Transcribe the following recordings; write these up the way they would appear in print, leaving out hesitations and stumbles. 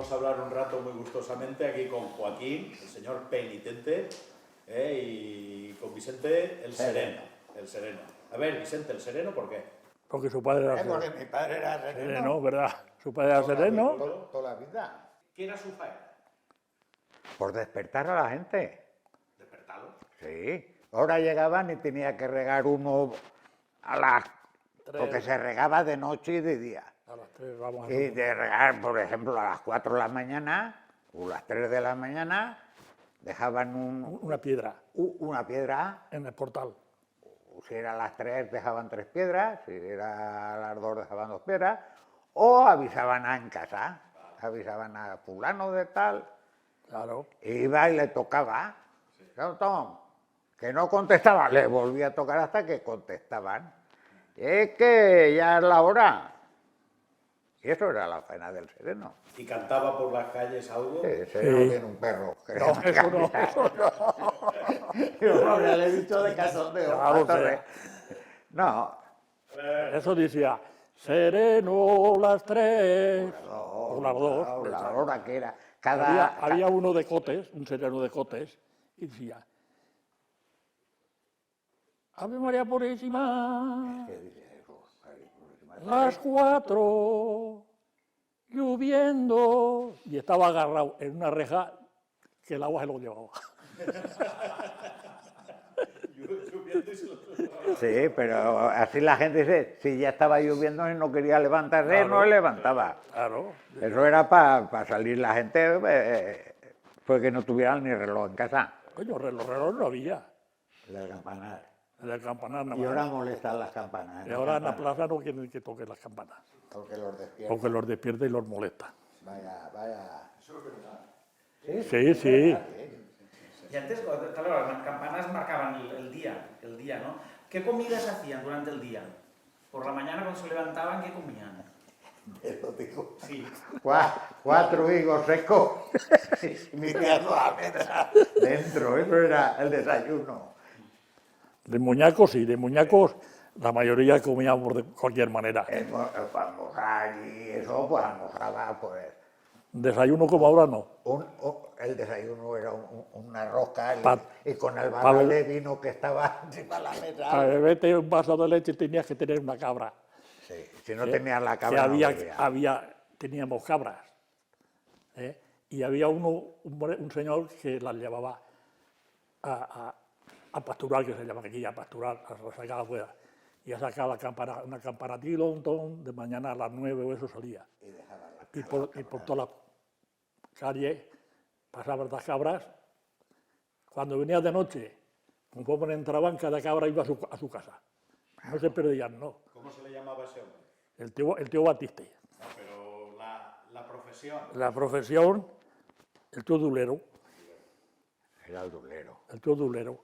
vamos a hablar un rato muy gustosamente aquí con Joaquín, el señor penitente, y con Vicente el sereno. El sereno. A ver, Vicente el sereno, ¿por qué? Porque su padre era Porque mi padre era sereno, ¿verdad? Su padre era sereno. Toda la vida. ¿Qué era su faena? Por despertar a la gente. ¿Despertarlo? Sí. Ahora llegaban y tenía que regar uno a las... Porque se regaba de noche y de día. A las 3 vamos a Y de regar, por ejemplo, a las 4 de la mañana o las 3 de la mañana, dejaban una piedra una piedra. en el portal. Si era a las 3 dejaban 3 piedras, si era a las 2 dejaban 2 piedras, o avisaban en casa, avisaban a fulano de tal, Claro. iba y le tocaba, Tom, que no contestaba, le volvía a tocar hasta que contestaban. Es que ya es la hora. Y eso era la faena del sereno. ¿Y cantaba por las calles algo? Sí, el sereno tiene un perro. No, eso no, eso no. Yo le he dicho de cachondeo. Claro, No. Eso decía, sereno las 3 o las 2. La hora que era. Había uno de Cotes, un sereno de Cotes, y decía, Ave María Purísima, ¿Qué dice eso? las 4, lloviendo, y estaba agarrado en una reja que el agua se lo llevaba. Sí, pero así la gente dice, si ya estaba lloviendo y no quería levantarse, Claro. no levantaba. Claro. Eso era para salir la gente, porque no tuvieran ni reloj en casa. Coño, reloj no había. Del campanar. En el campanar nada Y ahora más. molestan las campanas. Y ahora en la plaza no quieren que toquen las campanas, Porque los despiertan. porque los despierta y los molesta. Vaya. Sí, sí. Y antes, claro, las campanas marcaban el día, ¿no? ¿Qué comidas hacían durante el día? Por la mañana cuando se levantaban, ¿qué comían? Te lo digo. Sí. 4 higos secos. Y me quedo a la mesa. Dentro, eso era el desayuno. De muñacos, sí, de muñacos la mayoría comíamos de cualquier manera. Para almorzar y eso, pues almorzaba, pues. Desayuno como ahora no. El desayuno era una rosca Pa- y con el pa- barral de vino que estaba encima de la mesa. Para beberte un vaso de leche tenías que tener una cabra. Sí, si no tenías la Que cabra no bebía. teníamos cabras. ¿eh? Y había un señor que las llevaba a pasturar, que se llama aquí, a pasturar, a sacar afuera. Y a sacar una campana tilón, de mañana a las 9 o eso salía. Y por toda la calle pasaban las cabras. Cuando venía de noche, conforme entraban, cada cabra iba a su casa. No se perdían, no. ¿Cómo se le llamaba ese hombre? El tío Batiste. No, pero la profesión. La profesión, el tío Dulero. Era el dulero. El tío Dulero.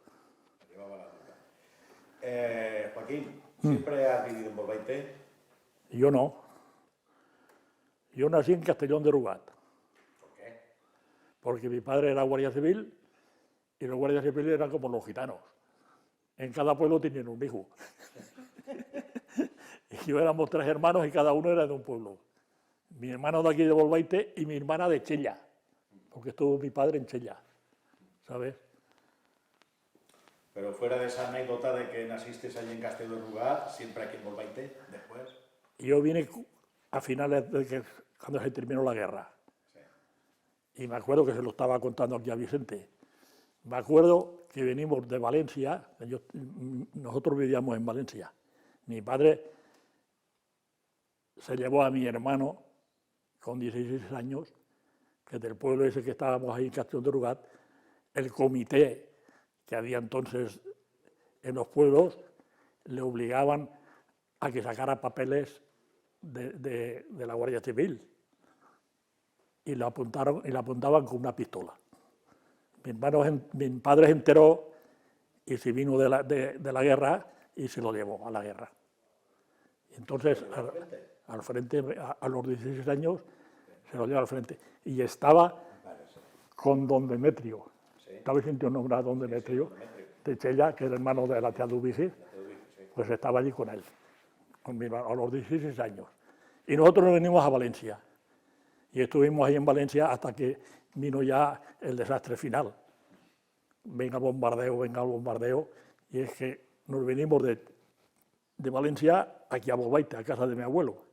Llevaba la duda. Joaquín, ¿siempre has vivido en Bolbaite? Y yo no. Yo nací en Castellón de Rugat, ¿Por qué? porque mi padre era guardia civil y los guardias civiles eran como los gitanos. En cada pueblo tenían un hijo. Y yo éramos 3 hermanos y cada uno era de un pueblo. Mi hermano de aquí de Bolbaite y mi hermana de Chella, porque estuvo mi padre en Chella, ¿sabes? Pero fuera de esa anécdota de que naciste allí en Castelló de Rugat, siempre aquí en Bolbaite, después. Y yo vine a finales cuando se terminó la guerra. Y me acuerdo que se lo estaba contando aquí a Vicente. Me acuerdo que venimos de Valencia, nosotros vivíamos en Valencia. Mi padre se llevó a mi hermano con 16 años, que del pueblo ese que estábamos ahí en Castellón de Rugat, el comité que había entonces en los pueblos, le obligaban a que sacara papeles de la Guardia Civil y le apuntaban con una pistola. Mi padre se enteró y se vino de la guerra y se lo llevó a la guerra. Entonces, al frente, a los 16 años, se lo llevó al frente. Y estaba con don Demetrio. Estaba sintiendo nombrar a don Demetrio de Chella, que era hermano de la tía Dubici, pues estaba allí con él, con mi hermano, a los 16 años. Y nosotros nos venimos a Valencia. Y estuvimos ahí en Valencia hasta que vino ya el desastre final. Venga el bombardeo, y es que nos venimos de Valencia aquí a Bolbaite, a casa de mi abuelo.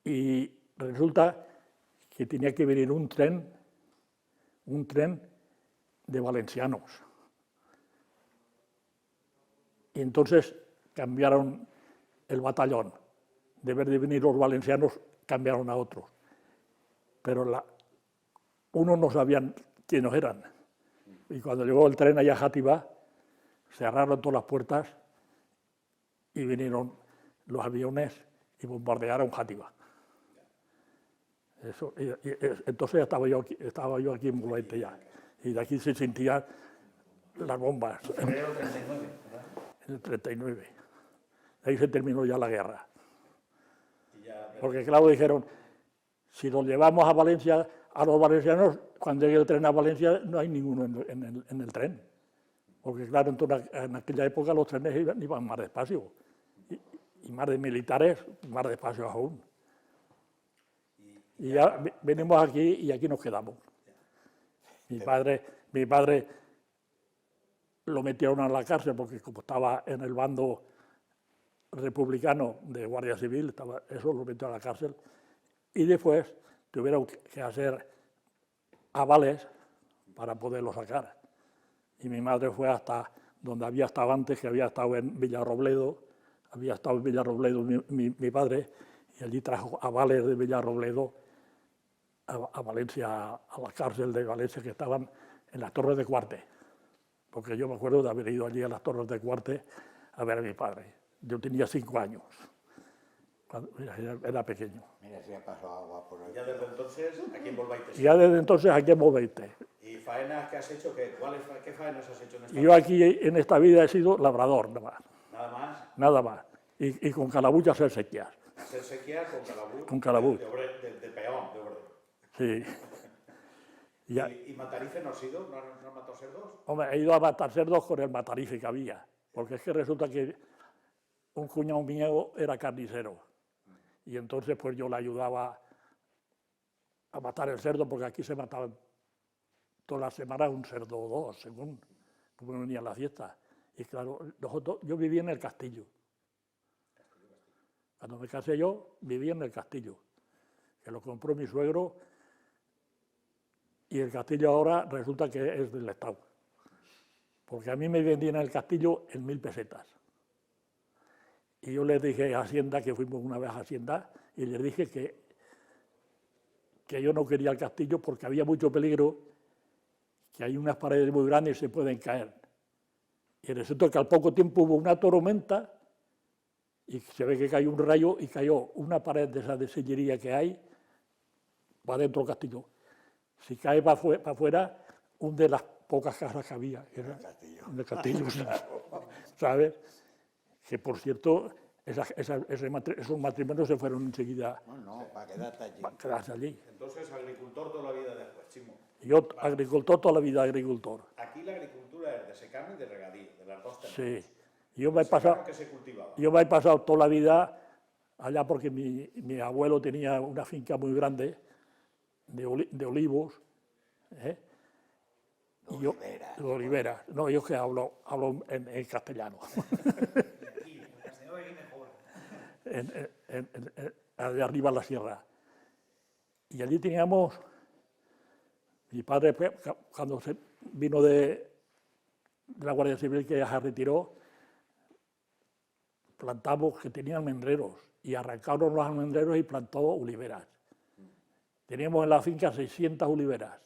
Y resulta que tenía que venir un tren de valencianos. Y entonces cambiaron el batallón. De vez de venir los valencianos, cambiaron a otros. Pero unos no sabían quiénes eran. Y cuando llegó el tren allá a Játiva, cerraron todas las puertas y vinieron los aviones y bombardearon Játiva. Entonces estaba yo aquí en Bolbaite ya. Y de aquí se sentían las bombas. En el 39, ¿verdad? En el 39. Ahí se terminó ya la guerra. Porque claro, dijeron, si nos llevamos a Valencia, a los valencianos, cuando llegue el tren a Valencia no hay ninguno en el tren. Porque claro, en aquella época los trenes iban más despacio. Y más de militares, más despacio aún. Y ya venimos aquí y aquí nos quedamos. Mi padre lo metieron a la cárcel porque como estaba en el bando republicano de Guardia Civil, eso lo metió a la cárcel. Y después tuvieron que hacer avales para poderlo sacar. Y mi madre fue hasta donde había estado antes, que había estado en Villarrobledo, mi padre, y allí trajo avales de Villarrobledo a Valencia, a la cárcel de Valencia, que estaban en las Torres de Cuarte. Porque yo me acuerdo de haber ido allí a las Torres de Cuarte a ver a mi padre. Yo tenía 5 años, era pequeño. Mira si ha pasado agua por ahí. Ya desde entonces, aquí en Bolbaite. Ya desde entonces aquí en Bolbaite. ¿Y faenas que has hecho? ¿Qué faenas has hecho en esta Y yo aquí en esta vida he sido labrador, nada más. Nada más. Nada más. Y con calabuchas hacer sequías. Hacer sequía con calabuz. Con calabuz. De peón, de obrero. Sí. ¿Y matarife no has ido? ¿No has matado cerdos? Hombre, he ido a matar cerdos con el matarife que había. Porque es que resulta que un cuñado mío era carnicero. Y entonces pues yo le ayudaba a matar el cerdo, porque aquí se mataban todas las semanas un cerdo o dos, según como venía la fiesta. Y claro, yo vivía en el castillo. Cuando me casé yo, vivía en el castillo, que lo compró mi suegro, y el castillo ahora resulta que es del Estado. Porque a mí me vendían el castillo en 1000 pesetas. Y yo les dije a Hacienda, que fuimos una vez a Hacienda, y les dije que yo no quería el castillo porque había mucho peligro, que hay unas paredes muy grandes y se pueden caer. Y resulta que al poco tiempo hubo una tormenta y se ve que cayó un rayo y cayó una pared de esa de sillería que hay para dentro del castillo. Si cae para afuera, hunde las pocas casas que había. En el castillo, sí. ¿Sabes? Que por cierto, esos matrimonios se fueron enseguida. No, para quedarte allí. Para quedarse allí. Entonces, agricultor toda la vida después, Chimo. Yo, agricultor, toda la vida agricultor. Aquí la agricultura es de secano y de regadío, de las dos Sí. tenemos. Yo me he pasado toda la vida allá porque mi abuelo tenía una finca muy grande de olivos. ¿Eh? De oliveras. No, yo que hablo en castellano. Aquí, en castellano aquí mejor. De arriba en la sierra. Y allí teníamos, mi padre cuando se vino de la Guardia Civil, que ya se retiró, plantamos, que tenían almendreros, y arrancaron los almendreros y plantó oliveras. Teníamos en la finca 600 oliveras.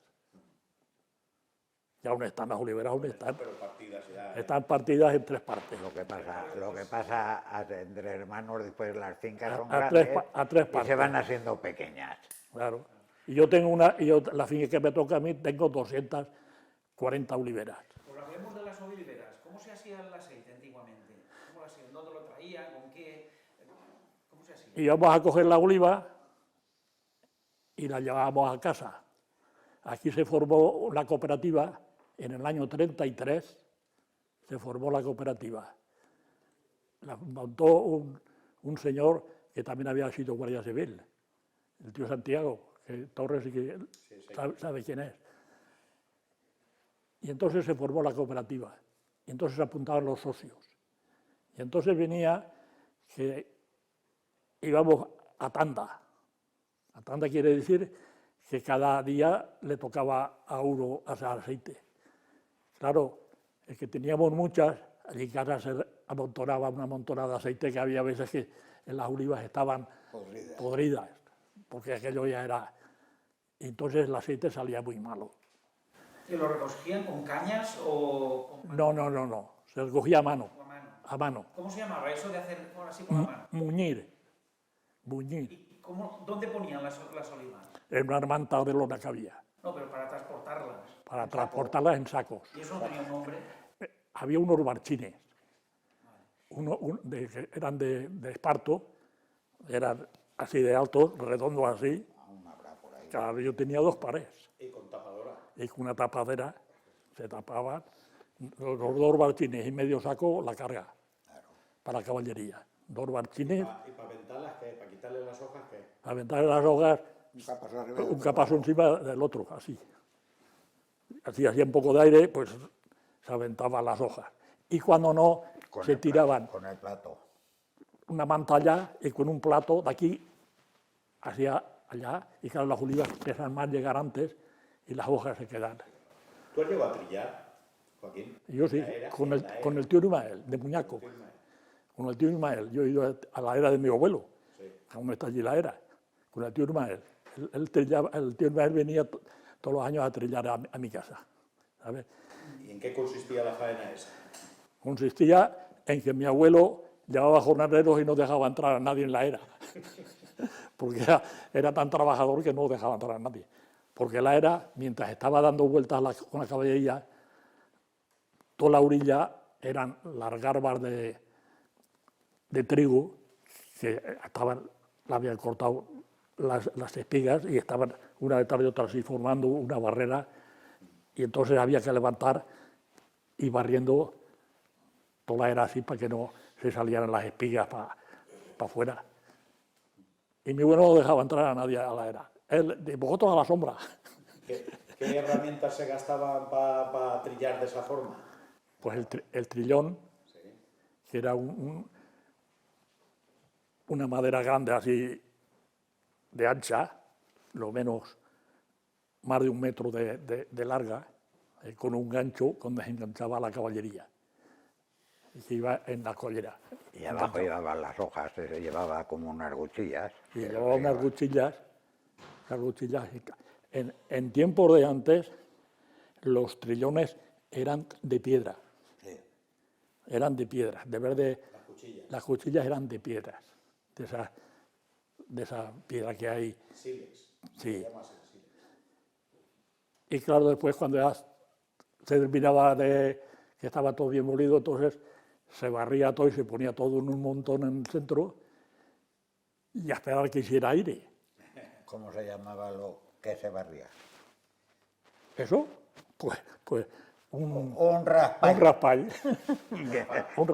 Y aún están las oliveras, aún están. Pero partidas ya. Están partidas en 3 partes. Lo que pasa entre hermanos, después las fincas son A grandes tres y partes. se van haciendo pequeñas. Claro. Y yo tengo la finca que me toca a mí, tengo 240 oliveras. Pues hablemos de las oliveras. ¿Cómo se hacía el aceite antiguamente? ¿Cómo lo hacían? ¿Dónde lo traían? ¿Con qué? ¿Cómo se hacía? Y íbamos a coger la oliva y la llevábamos a casa. Aquí se formó la cooperativa, en el año 33 se formó la cooperativa. La montó un señor que también había sido guardia civil, el tío Santiago, que Torres sí que sabe quién es. Y entonces se formó la cooperativa, y entonces se apuntaban los socios. Y entonces venía que íbamos a tanda. A tanda quiere decir que cada día le tocaba a uno hacer aceite. Claro, es que teníamos muchas, allí en casa se amontonaba una montonada de aceite que había veces que en las olivas estaban podridas, porque aquello ya era... Y entonces el aceite salía muy malo. ¿Y lo recogían con cañas o con No, se recogía a mano, o a mano? a mano. ¿Cómo se llamaba eso de hacer así con la mano? Muñir. ¿Y dónde ponían las olivas? En una manta de lona que había, No, pero para transportarlas. para transportarlas en sacos. ¿Y eso no tenía un nombre? Había unos barchines, que eran de esparto, eran así de altos, redondos así. Claro, yo tenía 2 pares. Y con tapadora. Y con una tapadera se tapaban los 2 barchines y medio saco la carga para la caballería. 2 barchines. ¿Y para aventarlas qué? ¿Para quitarle las hojas qué? Para aventar las hojas, un capazo encima del otro, así. Así hacía un poco de aire, pues se aventaban las hojas. Y cuando no, se tiraban con el plato. una manta allá y con un plato de aquí hacia allá. Y claro, las olivas pesan más llegar antes y las hojas se quedan. ¿Tú has llegado a trillar, Joaquín? Y yo sí, con el tío Ismael, de Muñaco. Con el tío Ismael. Yo he ido a la era de mi abuelo, aún está allí la era, con el tío Ismael. El tío Ismael venía todos los años a trillar a mi casa, ¿sabes? ¿Y en qué consistía la faena esa? Consistía en que mi abuelo llevaba jornaleros y no dejaba entrar a nadie en la era, porque era tan trabajador que no dejaba entrar a nadie. Porque la era, mientras estaba dando vueltas con la caballería, toda la orilla eran las garbas de trigo que la habían cortado las espigas y estaban una detrás de otra así formando una barrera, y entonces había que levantar y barriendo toda la era así para que no se salieran las espigas para afuera. Y mi abuelo no dejaba entrar a nadie a la era. Él, vosotros a la sombra. ¿Qué herramientas se gastaban para trillar de esa forma? Pues el trillón, que era una madera grande así de ancha, lo menos más de 1 metro de larga, con un gancho donde se enganchaba la caballería, y que iba en la collera. Y abajo llevaban las hojas, se llevaba como unas cuchillas. Y llevaba unas cuchillas. En tiempos de antes, los trillones eran de piedra. Eran de piedra, de verde. Las cuchillas eran de piedras, de esa piedra que hay. Sílex. Sí. Y claro, después cuando ya se terminaba que estaba todo bien molido, entonces se barría todo y se ponía todo en un montón en el centro y a esperar que hiciera aire. ¿Cómo se llamaba lo que se barría? ¿Eso? Pues Un raspall. Un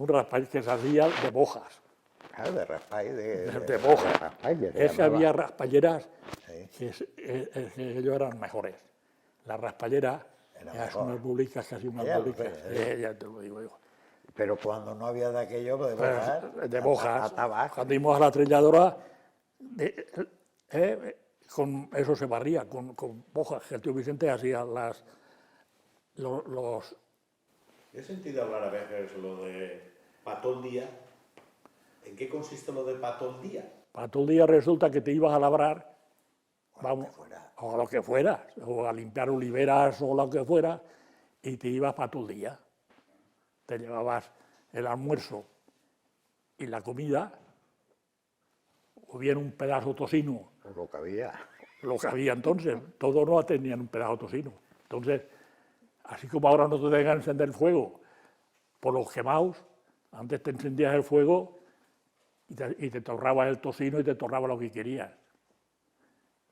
raspall que se hacía de bojas. Ah, de raspall. De bojas. Es que había raspalleras que ellos eran mejores. La raspallera eran unas bulicas, casi unas bulicas. Ya te lo digo yo. Pero cuando no había de aquello, de bojas, atabas. cuando íbamos a la trilladora, con eso se barría, con bojas, que el tío Vicente hacía los... He sentido hablar a veces lo de patón día. ¿En qué consiste lo de patón día? Para todo el día resulta que te ibas a labrar, vamos, O o lo que fuera, o a limpiar oliveras o lo que fuera, y te ibas para todo el día. Te llevabas el almuerzo y la comida, o bien un pedazo de tocino. lo que había. Lo que había entonces, todos no tenían un pedazo de tocino. Entonces, así como ahora no te dejan encender el fuego por los quemados, antes te encendías el fuego y te torrabas el tocino y te torrabas lo que querías.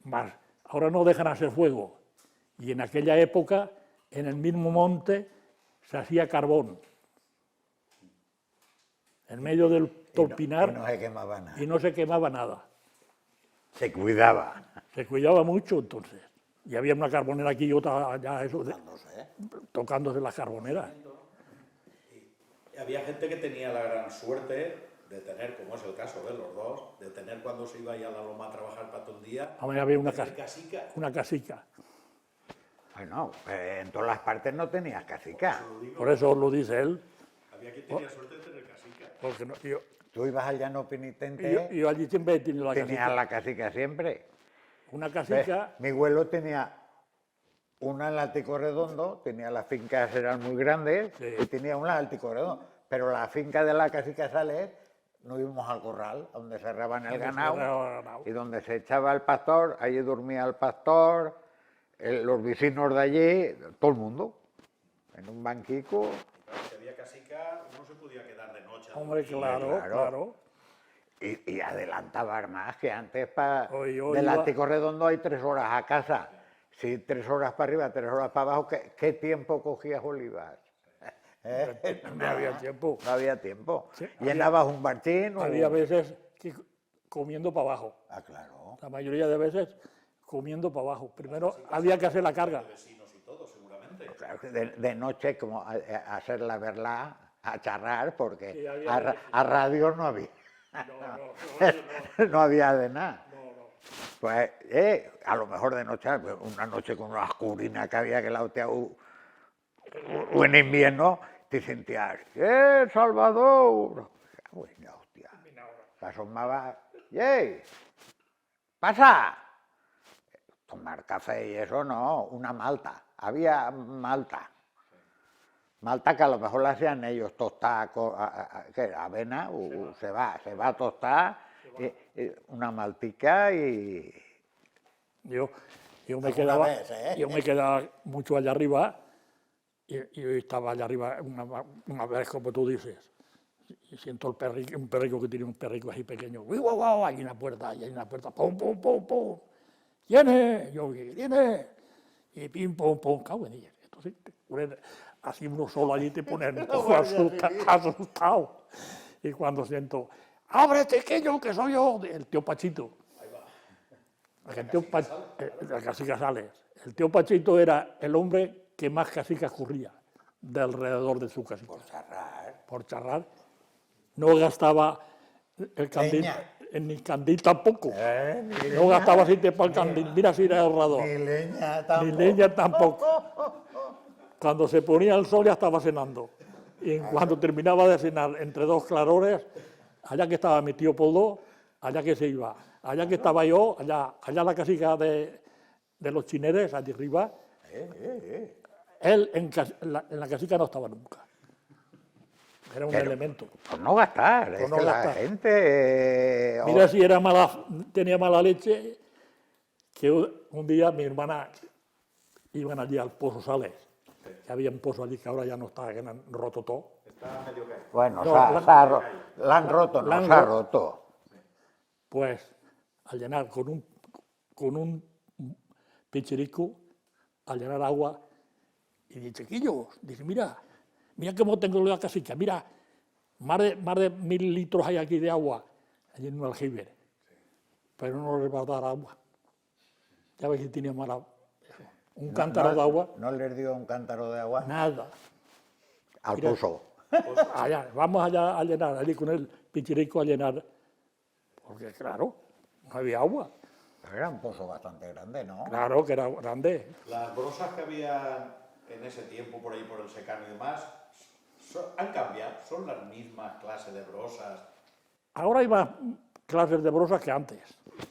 Más, ahora no dejan hacer fuego. Y en aquella época, en el mismo monte, se hacía carbón. En medio del torpinar. Y no se quemaba nada. Y no se quemaba nada. Se cuidaba. Se cuidaba mucho entonces. Y había una carbonera aquí y otra allá, eso, Dándose. tocándose las carboneras. Y había gente que tenía la gran suerte de tener, como es el caso de los dos, de tener cuando se iba ya a la loma a trabajar para todo el día, Ahora había una, tener casica. una casica. Bueno, en todas las partes no tenías casica. Lo digo, Por eso lo dice él. había quien tenía suerte de tener casica. Porque Tú ibas al llano penitente, yo allí siempre he tenido la tenías casica. la casica siempre. Una ¿Ves? casica, Mi abuelo tenía una en el Altico Redondo, tenía las fincas eran muy grandes Sí. y tenía una en el Altico Redondo. Pero la finca de la Casica Sales nos íbamos al corral, donde cerraban el Donde se ganado cerraba el ganado. y donde se echaba el pastor, allí dormía el pastor, los vecinos de allí, todo el mundo, en un banquico. Claro, si había casica, uno se podía quedar de noche. a hombre, dormir. claro, claro. claro. Y adelantaba más que antes Hoy del iba- Altico Redondo hay 3 horas a casa. Si 3 horas para arriba, 3 horas para abajo, ¿qué tiempo cogías olivas? ¿Eh? No había tiempo. No había tiempo. Sí, Llenabas un barchín. Había veces que comiendo para abajo. Ah, claro. La mayoría de veces comiendo para abajo. Primero había que hacer la carga. Vecinos y todo, seguramente. Claro que de noche, como a hacer la verla, a charrar, porque Sí, había a radio no había. No, No había de nada. no. Pues, a lo mejor de noche, una noche con una oscurina que había que la o en invierno, te sentías, Salvador! Bueno, hostia. Se asomaba, ¡pasa! Tomar café y eso no, una malta. Había malta. Malta que a lo mejor la hacían ellos tostada con ¿qué era? Avena, se va a tostar, una maltica y... Yo me Alguna quedaba, vez, ¿eh? yo me quedaba mucho allá arriba y yo estaba allá arriba una vez, como tú dices, y siento un perrico que tiene un perrico así pequeño. ¡Uy, guau, guau! Hay una puerta, ¡pum, pum, pum, pum! ¿Quién es? Yo, ¿quién es? Y pim, pum, pum, cago en ella. Entonces, así uno solo allí te pone un poco asustado. Y cuando siento, ¡ábrete, que soy yo! El tío Pachito. La casica Sales. El tío Pachito era el hombre que más casicas corría de alrededor de su casica. Charrar. Por charrar. No gastaba el candil, Leña. ni candil tampoco. Ni No gastaba aceite para el candil. Mira si era ahorrador. Ni leña Ni tampoco. leña tampoco. Cuando se ponía el sol ya estaba cenando. Y en cuanto terminaba de cenar, entre dos clarores, allá que estaba mi tío Poldo, allá que se iba. Allá que estaba yo, allá la casica de los chineres, allí arriba. Él en la casica no estaba nunca. Era un elemento. Por no gastar, es no que la gastar. gente... Mira si tenía mala leche, que un día mi hermana iban allí al Pozo Sales, que había un pozo allí que ahora ya no está, que han roto todo. Está medio caído. Bueno, No, la han roto, la han se ha ro- roto. Pues al llenar con un pichirico, al llenar agua, y dice, chiquillos, dice, mira cómo tengo la casica, mira, más de 1000 litros hay aquí de agua, allí en un aljibe, pero no les va a dar agua. Ya ves que tenía mala... Un cántaro de agua, ¿No les dio un cántaro de agua? nada. Al Mira. pozo. Allá, vamos allá a llenar, allí con el pichirico a llenar, porque claro, no había agua. Era un pozo bastante grande, ¿no? Claro que era grande. Las brosas que había en ese tiempo por ahí por el secano y demás han cambiado, son las mismas clases de brosas. Ahora hay más clases de brosas que antes,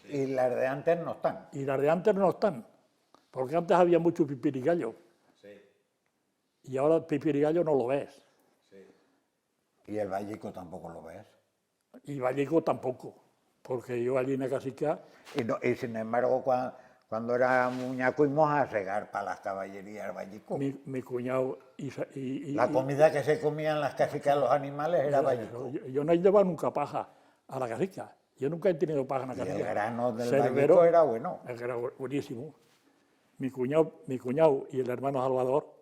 Y las de antes no están. y las de antes no están, porque antes había mucho pipirigallo, Sí, y ahora el pipirigallo no lo ves, sí. Y el vallico tampoco lo ves. y vallico tampoco, porque yo allí en la casica, Y sin embargo, cuando era muñaco íbamos a segar para las caballerías vallico. mi cuñado y La comida que se comía en las casicas de los animales era vallico. yo no he llevado nunca paja a la casica, yo nunca he tenido paja en la Y el casica. grano del Cerbero, vallico era bueno. el que era buenísimo. Mi cuñado y el hermano Salvador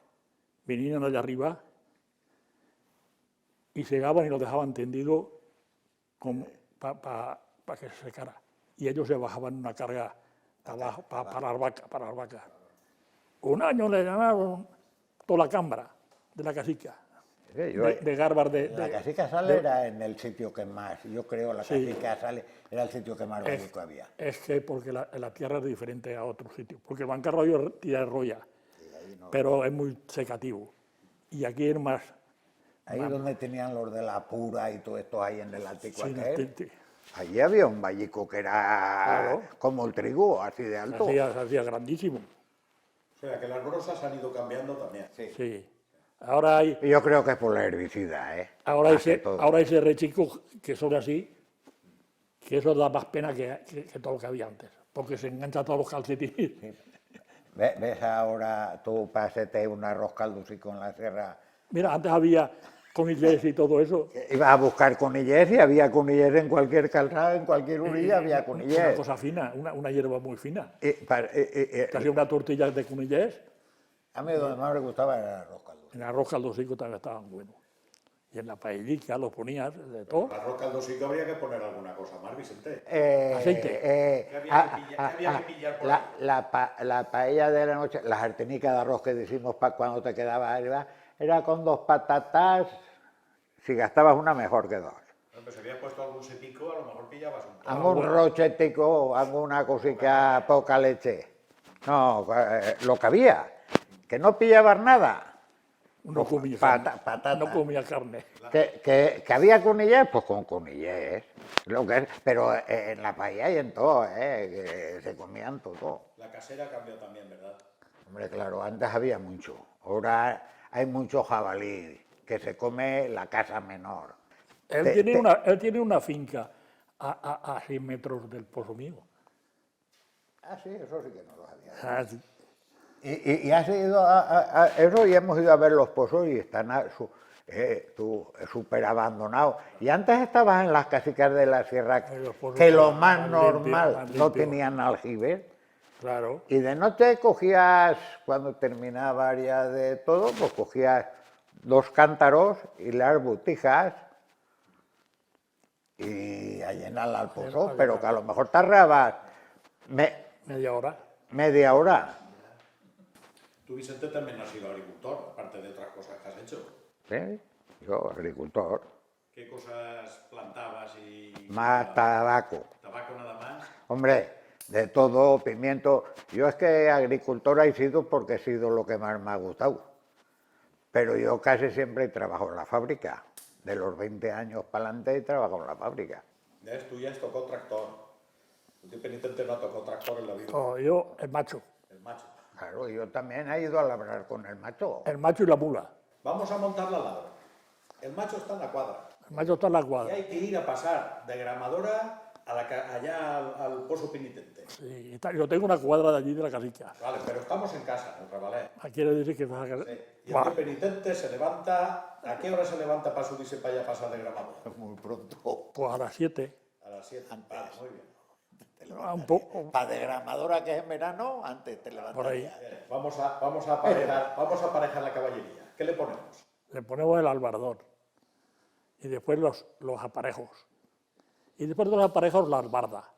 vinieron allá arriba y segaban y lo dejaban tendido para que se secara. y ellos se bajaban una carga abajo para las vacas. Un año le ganaron toda la cámara de la casica, de Garbas La Casica Sale era en el sitio que más, yo creo, la Casica Sale era el sitio que más bonito había. Es que porque la tierra es diferente a otros sitios, porque el Bancarrollo tira roya, pero es muy secativo. Y aquí es más... Ahí donde tenían los de la Pura y todo esto ahí en el Altico Sí, aquel, allí había un vallico que era como el trigo, así de alto. se hacía grandísimo. O sea, que las brosas han ido cambiando también. Sí. Ahora hay... Y yo creo que es por la herbicida, ¿eh? Ahora Más que ese rechicos que son así, que eso da más pena que todo lo que había antes, porque se engancha todos los calcetines. ¿Ves ahora tú pasete un arroz caldusico en la sierra? Mira, antes había conilles y todo eso. Ibas a buscar conilles y había conilles en cualquier calzada, en cualquier orilla había Una conilles. cosa fina, una hierba muy fina. Y Casi una tortilla de conilles, a mí donde más me gustaba era el arroz caldusico. en arroz caldosico también estaban buenos. Y en la paellica los ponías de todo. Para arroz caldosico habría que poner alguna cosa más, Vicente. Aceite. ¿Qué había que pillar por ahí? La paella de la noche, las artenicas de arroz que decimos cuando te quedabas arriba, era con 2 patatas, si gastabas una mejor que 2. Hombre, si había puesto algún setico, a lo mejor pillabas un poco. Algún rochetico, alguna cosica, poca leche. No, lo que había, que no pillabas nada. No comía Patata. carne. No comía carne. Que había conillés, pues con conillés. Pero en la paella y en todo, que se comían todo. La casera cambió también, ¿verdad? Hombre, claro, antes había mucho. Ahora hay mucho jabalí, que se come la casa menor. Él tiene una finca a 100 metros del pozo mío. Ah, sí, eso sí que no lo sabía. Ah, sí. Y has ido a eso y hemos ido a ver los pozos y están súper abandonados. Y antes estabas en las casicas de la sierra, Los pozos que lo estaban más más normal limpios, más no limpios. tenían aljibes. Claro. Y de noche cogías, cuando terminaba ya de todo, pues cogías 2 cántaros y las botijas y a llenarla al pozo, pero que a lo mejor tardabas Media hora. media hora. Tú, Vicente, también has sido agricultor, aparte de otras cosas que has hecho. ¿Sí? Yo, agricultor, ¿Qué cosas plantabas y...? más tabaco. ¿Tabaco nada más? Hombre, de todo, pimiento. Yo es que agricultor he sido porque he sido lo que más me ha gustado. Pero yo casi siempre he trabajado en la fábrica. De los 20 años para adelante he trabajado en la fábrica. ¿Ves? Tú ya has tocado tractor. El tío penitente no ha tocado tractor en la vida. Oh, yo, el macho. El macho. Claro, yo también he ido a labrar con el macho. El macho y la mula. Vamos a montar la ladra. El macho está en la cuadra. El macho está en la Y cuadra. hay que ir a pasar de gramadora allá al pozo penitente. Sí, yo tengo una cuadra de allí de la casica. Vale, pero estamos en casa, en Rabalé. Quiere decir que... Sí. Y el tío penitente se levanta... ¿A qué hora se levanta para subirse para allá a pasar de gramadora? Muy pronto. Pues a las 7. A las 7. Vale, muy bien. Un poco. Para degramadora, que es en verano, antes te Por ahí. levantarías. Vamos a aparejar la caballería. ¿Qué le ponemos? Le ponemos el albardón. Y después los aparejos. Y después de los aparejos, la albarda.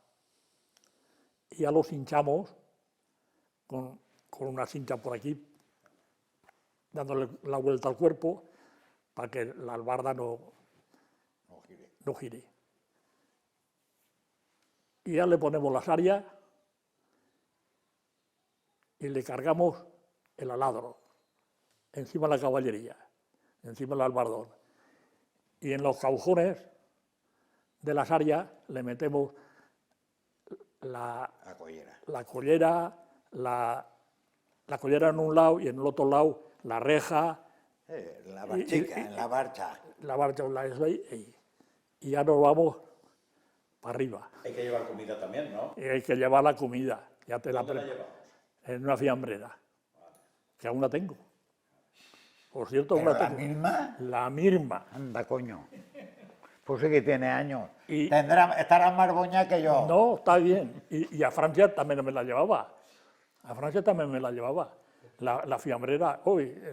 Y ya los hinchamos con una cincha por aquí, dándole la vuelta al cuerpo para que la albarda no gire. Y ya le ponemos las arias y le cargamos el aladro encima de la caballería, encima del albardón. Y en los caujones de las arias le metemos la collera, la collera en un lado y en el otro lado la reja, La barchica, en la barcha. la barcha y ya nos vamos para arriba. Hay que llevar comida también, ¿no? Y hay que llevar la comida, ya te la ¿Dónde la preparo. llevamos? En una fiambrera, que aún la tengo. Por cierto, aún ¿Pero la la tengo. misma? La misma. Anda, coño. Pues sí que tiene años. Y- Estará más boña que yo. No, está bien. Y a Francia también me la llevaba. A Francia también me la llevaba. la fiambrera,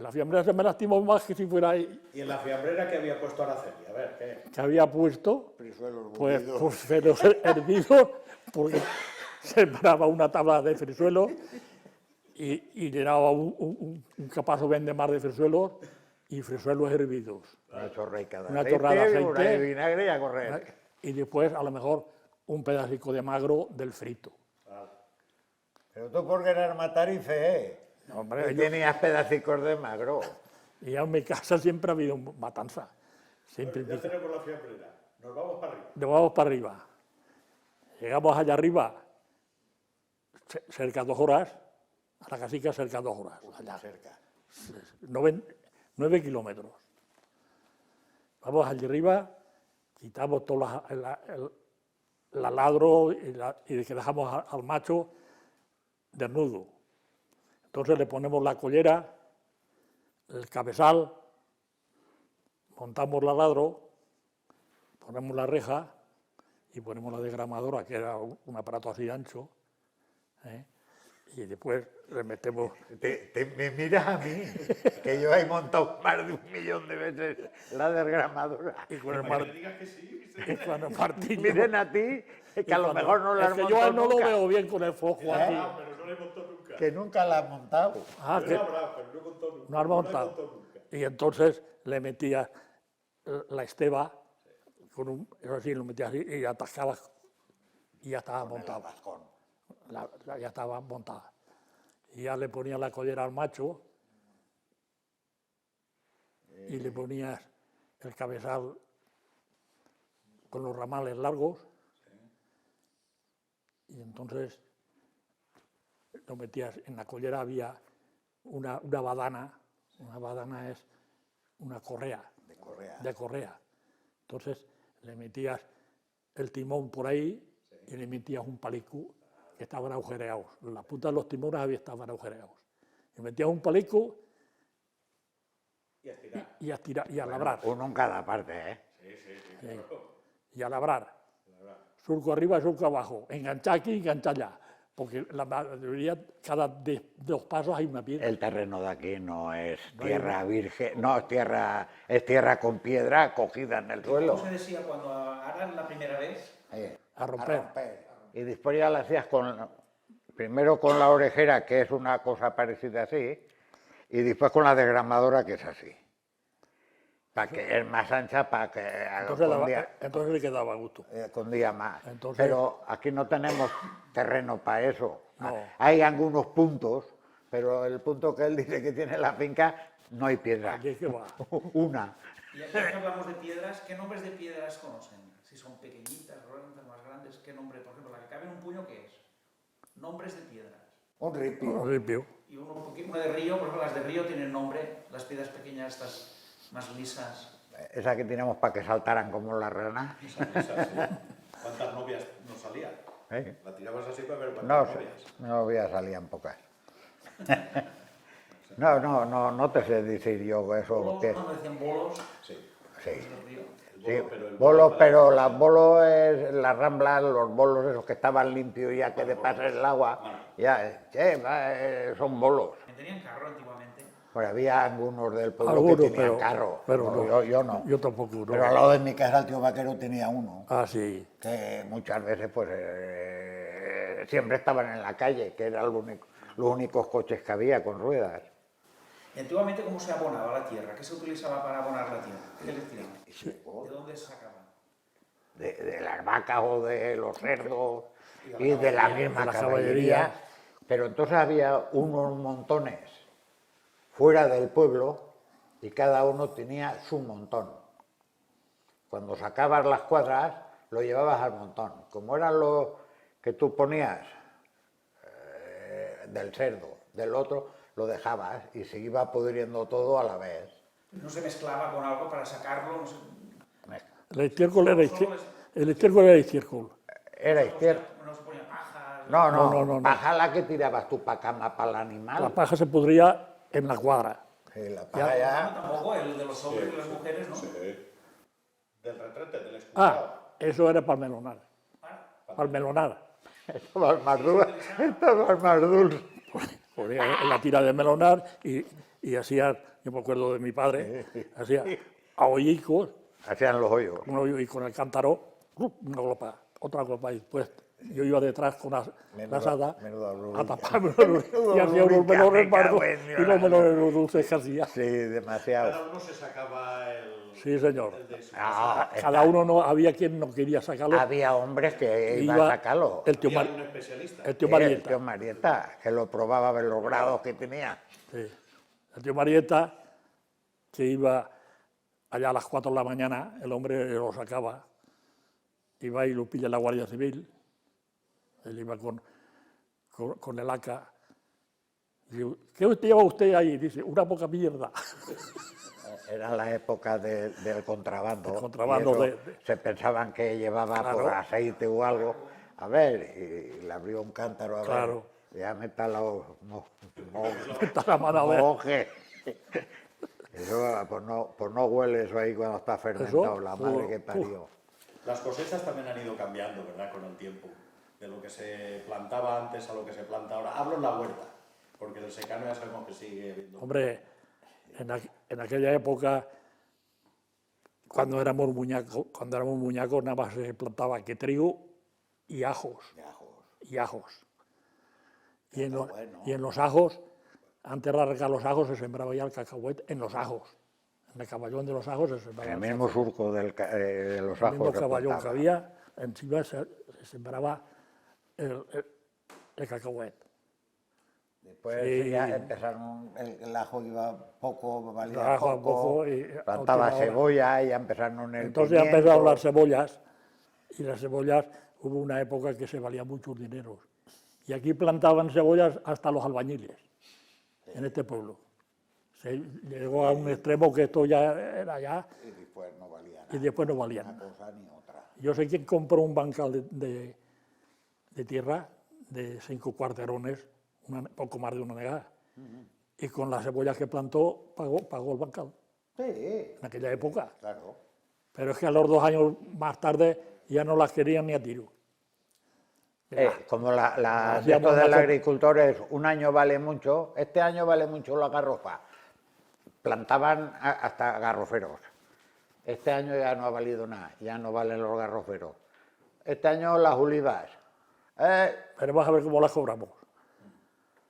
la fiambrera se me lastimó más que si fuera ahí, ¿Y en la fiambrera que había puesto Araceli? A ver, ¿qué? que había puesto, Frisuelos pues bullidos. frisoles hervidos, porque sembraba una tabla de frisuelos y llenaba un capazo de mar de frisuelos y frisuelos hervidos. Una chorreica de Una chorrada de aceite. una de vinagre y a correr. Y después, a lo mejor, un pedacico de magro del frito. Pero tú por querer matar y fe, Hombre, que tenías pedacicos de magro. y ya en mi casa siempre ha habido matanza. Siempre. Ya tenemos la fiambrera. Nos vamos para arriba. Nos vamos para arriba. Llegamos allá arriba, cerca de 2 horas, a la casica cerca de 2 horas. Allá. Cerca. 9 kilómetros. Vamos allá arriba, quitamos todo el ladro y que dejamos al macho desnudo. Entonces le ponemos la collera, el cabezal, montamos la ladro, ponemos la reja y ponemos la desgramadora, que era un aparato así ancho, ¿eh? Y después le metemos... Me miras a mí, que yo he montado más de 1.000.000 de veces la desgramadora. Y con el, Que digas que sí. y con el martillo... Miren a ti, que a lo mejor no la Es has que yo montado no lo nunca. veo bien con el fojo aquí. Ah, pero no le he montado nunca. Que nunca la has montado. Ah, Yo que la habrá, pero no he montado nunca. no has No la he montado. nunca. Y entonces le metías la esteba, eso sí, lo metías así y atascabas y ya estaba montado. Ya estaba montada. Y ya le ponías la collera al macho y le ponías el cabezal con los ramales largos y entonces lo metías en la collera, había una badana. Una badana es una correa. De correa. Entonces le metías el timón por ahí y le metías un palico que estaban agujereados. Las puntas de los timones estaban agujereados. Le metías un palico Y a estirar. y a tirar, y a labrar. Uno en cada parte, ¿eh? Sí. Sí. Y a labrar. Surco arriba, surco abajo. Enganchar aquí, enganchar allá. Porque la mayoría, cada 2 pasos hay una piedra. El terreno de aquí no es tierra virgen, no, es tierra con piedra cogida en el suelo. ¿Cómo se decía cuando aran la primera vez? A romper. Y después ya la hacías primero con la orejera, que es una cosa parecida así, y después con la desgramadora, que es así. Para que es más ancha, para que Entonces le quedaba a gusto. Día más. Entonces- Pero aquí no tenemos terreno para eso. No. Hay algunos puntos, pero el punto que él dice que tiene la finca, no hay piedra. Aquí es que va. Una. Y aquí que hablamos de piedras, ¿qué nombres de piedras conocen? Si son pequeñitas, grandes, más grandes, ¿qué nombre? Por ejemplo, la que cabe en un puño, ¿qué es? Nombres de piedras. Un ripio. Limpio. Y una de río, por ejemplo, las de río tienen nombre, las piedras pequeñas, estas más lisas. Esa que teníamos para que saltaran como las ranas. Esa, sí. ¿Cuántas novias nos salían? ¿Eh? La tirabas así para ver No, cuántas novias. novias salían pocas. No te sé decir yo eso. Bolos, Que, ¿no? Me decían bolos, Sí. sí. del río. Sí, el bolos, pero las bolos es las ramblas, los bolos esos que estaban limpios ya que de pasar el agua, ya, son bolos. ¿Tenían carro antiguamente? Pues había algunos del pueblo Algunos, que tenían pero- carro, pero no, no. yo no. Yo tampoco. No. Pero al lado de mi casa el tío Vaquero tenía uno, Ah, sí. que muchas veces pues siempre estaban en la calle, que eran los únicos coches que había con ruedas. ¿Y antiguamente cómo se abonaba la tierra? ¿Qué se utilizaba para abonar la tierra? ¿Qué les tiraban? ¿De dónde se sacaban? De las vacas o de los cerdos y de la misma de la caballería. caballería. Pero entonces había unos montones fuera del pueblo y cada uno tenía su montón. Cuando sacabas las cuadras, lo llevabas al montón. Como eran los que tú ponías del cerdo, del otro, lo dejabas y se iba pudriendo todo a la vez. ¿No se mezclaba con algo para sacarlo? No sé. El estiércol era estiércol. Era izquierda. No se ponía paja. No. Paja la que tirabas tú para cama para el La animal. paja se pudría en la cuadra. Sí, la paja ya. No, tampoco, el de los hombres y las mujeres, ¿no? Sí. Del retrete, del excusado. Ah, eso era para el melonar. Para el melonar. Esto va más dulce. ponía en la tira de melonar y hacían, yo me acuerdo de mi padre, hacía a hoyicos, Hacían los hoyos. un hoyo y con el cántaro, una copa, otra copa, y después yo iba detrás con la asada a taparme y hacía unos melones pardos y los melones dulces que hacía. Sí, demasiado. Cada uno se sacaba el... Sí, señor. el de su- Ah, Cada uno no, había quien no quería sacarlo. había hombres que iban Iba a sacarlo. el tío, Había un especialista. el tío El Marieta. tío Marieta, que lo probaba a ver los grados que tenía. Sí. El tío Marieta, que iba allá a las 4 de la mañana, el hombre lo sacaba, iba y lo pilla la Guardia Civil, él iba con el AK. Y digo, ¿qué lleva usted ahí? Dice, una poca mierda. Era la época del contrabando. El contrabando y eso de- se pensaban que llevaba Claro. por aceite o algo. A ver, y le abrió un cántaro a ver. Claro. Ya me está la Está la mano a ver. moje. Eso, pues no huele eso ahí cuando está fermentado, la madre que parió. Las cosechas también han ido cambiando, ¿verdad? Con el tiempo. De lo que se plantaba antes a lo que se planta ahora. Hablo en la huerta, porque el secano ya sabemos que sigue habiendo. Hombre, en aquella época, cuando éramos muñacos, nada más se plantaba que trigo y ajos. Y ajos. Y en los ajos, antes de arrancar los ajos, se sembraba ya el cacahuete en los ajos. En el caballón de los ajos se sembraba En el mismo surco de los el mismo ajos. se caballón que plantaba. había, encima se sembraba el cacahuete. Después Sí. ya empezaron, el ajo iba poco, El valía ajo poco, y plantaba a última hora. cebolla y ya empezaron el Entonces ya pimiento. empezaron las cebollas, y las cebollas hubo una época que se valía muchos dineros. Y aquí plantaban cebollas hasta los albañiles, en este pueblo. Se llegó a un extremo que esto ya era ya, Y después no valía nada, y después no valían una nada. cosa ni otra. Yo sé quién compró un bancal de tierra de 5 cuarterones, poco más de una negada. Y con las cebollas que plantó pagó el bancal Sí, en aquella época. claro. Pero es que a los 2 años más tarde ya no las querían ni a tiro. Como la Hacíamos de esto una del cosa- agricultor es un año vale mucho, este año vale mucho la garrofa. Plantaban hasta garroferos. Este año ya no ha valido nada, ya no valen los garroferos. Este año las olivas. Pero vas a ver cómo las cobramos.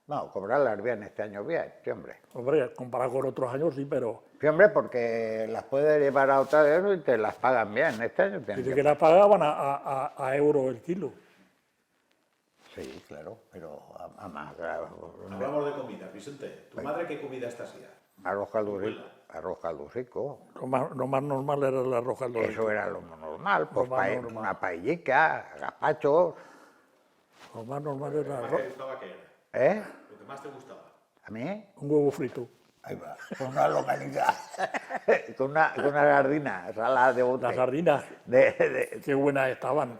No, cobrarlas bien este año bien, sí, hombre. Hombre, comparado con otros años sí, pero Sí, hombre, porque las puedes llevar a otra vez y te las pagan bien. Este año tienen dice que las pagaban a euro el kilo. Sí, claro, pero a más. Claro, Hablamos de comida. Vicente, ¿tu madre qué comida esta hacía? arroz calducico. Lo más normal era el arroz caldoso. Eso era lo normal, pues Lo más normal. una paellica, gazpachos, Lo más normal era el ¿Lo que más arroz, te gustaba qué era? ¿eh? ¿Lo que más te gustaba? ¿A mí? un huevo frito. Ahí va, con una localidad. con una sardina, salada de bote. Las sardinas, De- qué buenas estaban,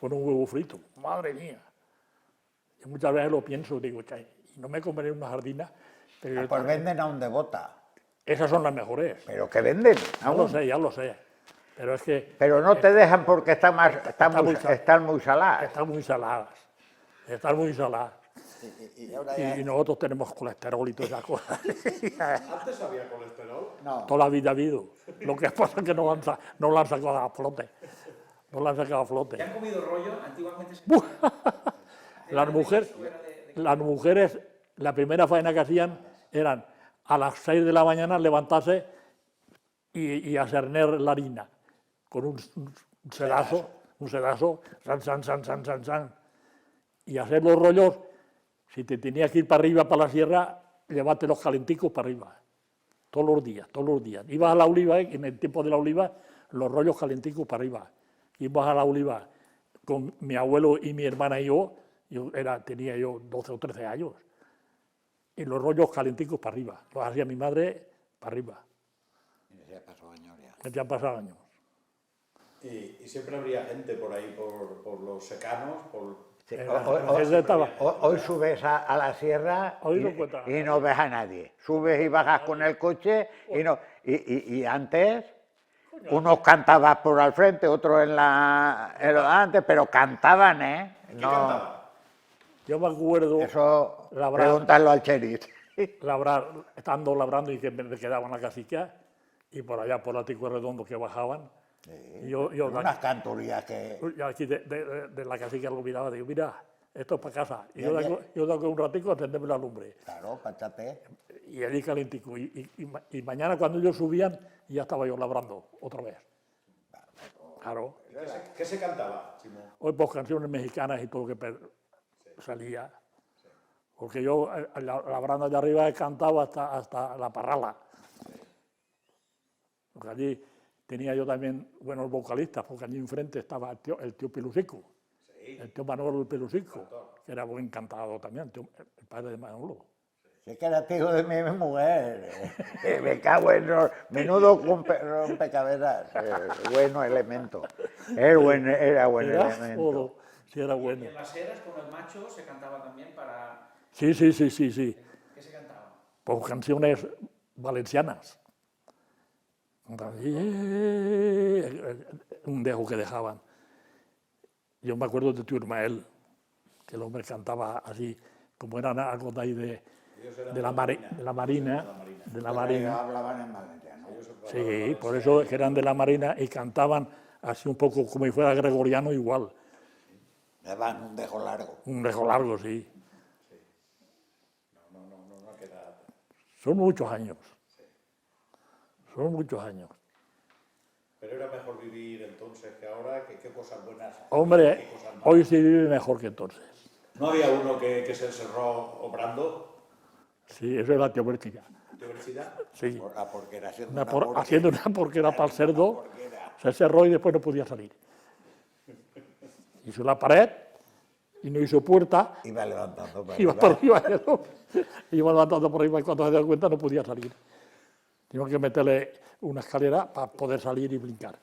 con un huevo frito. Madre mía. Yo muchas veces lo pienso, digo, "Chay, y no me comeré una sardina, pero pues venden aún de bota. esas son las mejores. Pero que venden aún. Ya lo sé. Pero es que Pero no te dejan porque están muy muy sal- saladas. están muy saladas. Están muy saladas. Y nosotros tenemos colesterol y todas esas cosas. ¿Antes había colesterol? No. Toda la vida ha habido. Lo que pasa es que no lo han sacado a flote. No lo han sacado a ¿Ya flote. han comido rollo? Antiguamente se Las mujeres, la primera faena que hacían eran a las 6 de la mañana levantarse y a cerner la harina con un sedazo, san, y hacer los rollos. Si te tenías que ir para arriba, para la sierra, llevarte los calenticos para arriba. Todos los días. Ibas a la oliva, en el tiempo de la oliva, los rollos calenticos para arriba. Ibas a la oliva con mi abuelo y mi hermana y yo tenía 12 o 13 años. Y los rollos calenticos para arriba. Los hacía mi madre para arriba. Ya han pasado años. Y siempre habría gente por ahí, por los secanos, Sí, Hoy hoy subes a la sierra Hoy no cuenta. y no ves a nadie. Subes y bajas con el coche y antes unos cantaban por al frente, otros en lo de antes, pero cantaban, ¿eh? ¿Qué cantaban? Yo me acuerdo Eso, labrar. preguntarlo al Cheris. estando labrando y que me quedaban la caciquia, y por allá por Ático Redondo que bajaban. Sí, Yo unas cantorías que... yo aquí de la caciquia lo miraba, digo, mira, esto es para casa. Y Bien, bien. yo tengo un ratico a encenderme la lumbre. Claro, pachate. Y allí calentico. Y mañana cuando ellos subían, ya estaba yo labrando otra vez. Claro. ¿Qué se cantaba, Simón? Hoy pues canciones mexicanas y todo lo que salía. Porque yo labrando allá arriba cantaba hasta la parrala. Porque allí tenía yo también buenos vocalistas, porque allí enfrente estaba el tío Pelusico, el tío Manolo Pelusico, que era buen cantador también, el padre de Manolo. Si es que era tío de mi mujer. Me cago en menudo rompecabezas. Bueno elemento. Era buen elemento. Todo, sí, era bueno. Y en las eras con el macho se cantaba también para... Sí. ¿Qué se cantaba? Pues canciones valencianas. Un dejo que dejaban. Yo me acuerdo de tu Ismael, que el hombre cantaba así, como eran algo de ahí de la Marina. Hablaban en valenciano. Sí, por eso que eran de la Marina y cantaban así un poco como si fuera gregoriano igual. Daban un dejo largo. Un dejo largo, sí. No queda... Son muchos años. Son muchos años. Pero era mejor vivir entonces que ahora, que qué cosas buenas. Hombre, qué cosas malas. hoy se vive mejor que entonces. ¿No había uno que se encerró obrando? Sí, eso es la teoberquilla. ¿De universidad? Sí. Porque era haciendo Una una por- porquería. haciendo una porquera para el cerdo, porquera. se cerró y después no podía salir. Hizo la pared y no hizo puerta, Iba levantando para iba arriba. por arriba, iba levantando por arriba y cuando se dio cuenta no podía salir. Tengo que meterle una escalera para poder salir y brincar.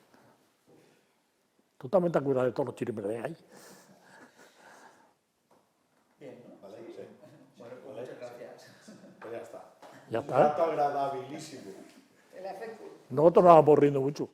Totalmente a cuidar de todos los chirimes de ahí. Bien, ¿no? Vale, sí. Bueno, pues muchas gracias. Pues ya está. Ya Un está. rato agradabilísimo. Nosotros nos vamos riendo mucho.